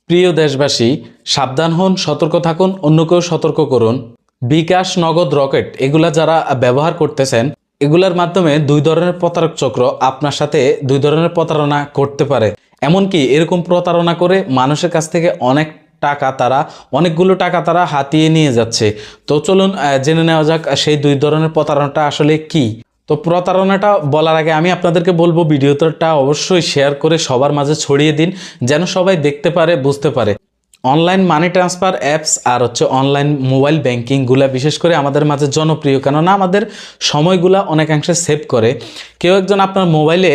প্রিয় দেশবাসী, সাবধান হন, সতর্ক থাকুন, অন্যকেও সতর্ক করুন। বিকাশ, নগদ, রকেট এগুলা যারা ব্যবহার করতেছেন, এগুলার মাধ্যমে দুই ধরনের প্রতারক চক্র আপনার সাথে দুই ধরনের প্রতারণা করতে পারে। এমনকি এরকম প্রতারণা করে মানুষের কাছ থেকে অনেকগুলো টাকা তারা হাতিয়ে নিয়ে যাচ্ছে। তো চলুন জেনে নেওয়া যাক সেই দুই ধরনের প্রতারণাটা আসলে কি। তো প্রতারণাটা বলার আগে আমি আপনাদেরকে বলবো, ভিডিওটা অবশ্যই শেয়ার করে সবার মাঝে ছড়িয়ে দিন, যেন সবাই দেখতে পারে, বুঝতে পারে। অনলাইন মানি ট্রান্সফার অ্যাপস আর অনলাইন মোবাইল ব্যাংকিংগুলা বিশেষ করে আমাদের মাঝে জনপ্রিয়, কেননা আমাদের সময়গুলা অনেকাংশে সেভ করে। কেউ একজন আপনার মোবাইলে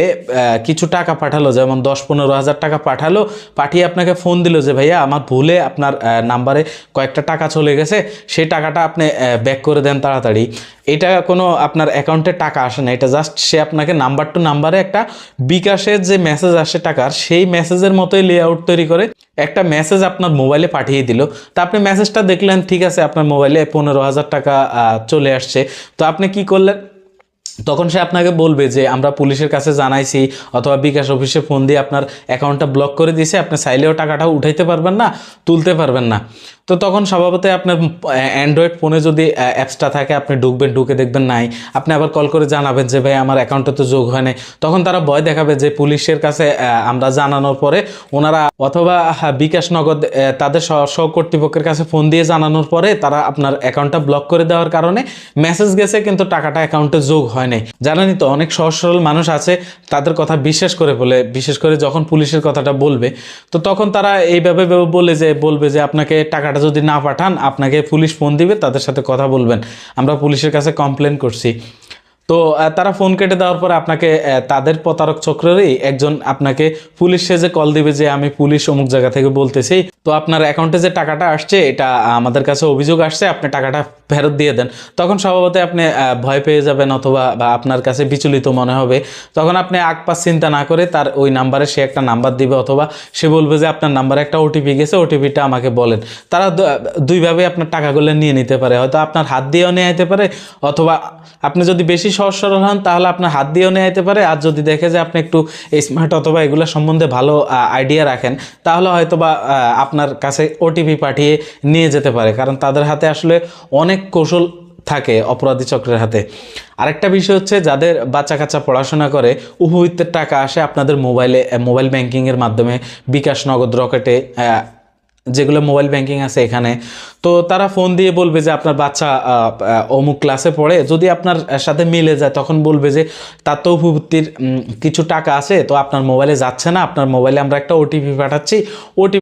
কিছু টাকা পাঠালো, যেমন 10-15 হাজার টাকা পাঠালো, পাঠিয়ে আপনাকে ফোন দিল যে ভাইয়া আমার ভুলে আপনার নাম্বারে কয়েকটা টাকা চলে গেছে, সেই টাকাটা আপনি ব্যাক করে দেন তাড়াতাড়ি। এটা কোনো আপনার অ্যাকাউন্টে টাকা আসে না, এটা জাস্ট সে আপনাকে নাম্বার টু নাম্বারে একটা বিকাশের যে মেসেজ আসে টাকার, সেই মেসেজের মতোই লেআউট তৈরি করে একটা মেসেজ আপনার মোবাইলে পাঠিয়ে দিল। তা আপনি মেসেজটা দেখলেন, ঠিক আছে, আপনার মোবাইলে 15,000 টাকা চলে আসছে। তো আপনি কি করলেন? তখন সে আপনাকে বলবে যে আমরা পুলিশের কাছে জানাইছি, অথবা বিকাশ অফিসে ফোন দিয়ে আপনার অ্যাকাউন্টটা ব্লক করে দিয়েছে, আপনি চাইলেও টাকাটা উঠাইতে পারবেন না, তুলতে পারবেন না। তো তখন স্বভাবতই আপনার অ্যান্ড্রয়েড ফোনে যদি অ্যাপসটা থাকে, আপনি ঢুকে দেখবেন নাই, আপনি আবার কল করে জানাবেন যে ভাই আমার অ্যাকাউন্টে তো যোগ হয় নাই। তখন তারা ভয় দেখাবে যে পুলিশের কাছে আমরা জানানোর পরে ওনারা, অথবা বিকাশ, নগদ তাদের সহ কর্তৃপক্ষের কাছে ফোন দিয়ে জানানোর পরে তারা আপনার অ্যাকাউন্টটা ব্লক করে দেওয়ার কারণে মেসেজ গেছে কিন্তু টাকাটা অ্যাকাউন্টে যোগ হয় নাই। জানেনই তো, অনেক সহজ সরল মানুষ আছে তাদের কথা বিশ্বাস করে বলে, বিশেষ করে যখন পুলিশের কথাটা বলবে, তো তখন তারা এইভাবে বলবে যে আপনাকে টাকাটা যদি না পাঠান, আপনাকে পুলিশ ফোন দিবে, তাদের সাথে কথা বলবেন, আমরা পুলিশের কাছে কমপ্লেন করছি। তো তারা ফোন কেটে দেওয়ার পরে আপনাকে তাদের প্রতারক চক্রেরই একজন আপনাকে পুলিশ সেজে কল দিবে যে আমি পুলিশ অমুক জায়গা থেকে বলতেছি, তো আপনার অ্যাকাউন্টে যে টাকাটা আসছে এটা আমাদের কাছে অভিযোগ আসছে, আপনি টাকাটা ফেরত দিয়ে দেন। তখন স্বভাবতই আপনি ভয় পেয়ে যাবেন, অথবা আপনার কাছে বিচলিত মনে হবে। তখন আপনি আগপাশ চিন্তা না করে তার ওই নাম্বারে সে একটা নাম্বার দিবে, অথবা সে বলবে যে আপনার নাম্বারে একটা ওটিপি গেছে, ওটিপিটা আমাকে বলেন। তারা দুইভাবে আপনার টাকাগুলো নিয়ে নিতে পারে, হয়তো আপনার হাত দিয়েও নিয়ে যেতে পারে, অথবা আপনি যদি বেশি সহজ সরল হন তাহলে আপনার হাত দিয়েও নিয়ে যেতে পারে। আর যদি দেখে যে আপনি একটু স্মার্ট অথবা এগুলো সম্বন্ধে ভালো আইডিয়া রাখেন, তাহলে হয়তোবা আপনার কাছে ওটিপি পাঠিয়ে নিয়ে যেতে পারে, কারণ তাদের হাতে আসলে অনেক কৌশল থাকে অপরাধী চক্রের হাতে। আরেকটা বিষয় হচ্ছে, যাদের বাচ্চা কাচ্চা পড়াশোনা করে, উপবৃত্তের টাকা আসে আপনাদের মোবাইল ব্যাংকিংয়ের মাধ্যমে, বিকাশ, নগদ, রকেটে, যেগুলো মোবাইল ব্যাংকিং আছে এখানে। তো তারা ফোন দিয়ে বলবে যে আপনার বাচ্চা অমুক ক্লাসে পড়ে, যদি আপনার সাথে মিলে যায় তখন বলবে যে তার তো উপবৃত্তির কিছু টাকা আছে, তো আপনার মোবাইলে যাচ্ছে না, আপনার মোবাইলে আমরা একটা ওটিপি পাঠাচ্ছি, ওটিপি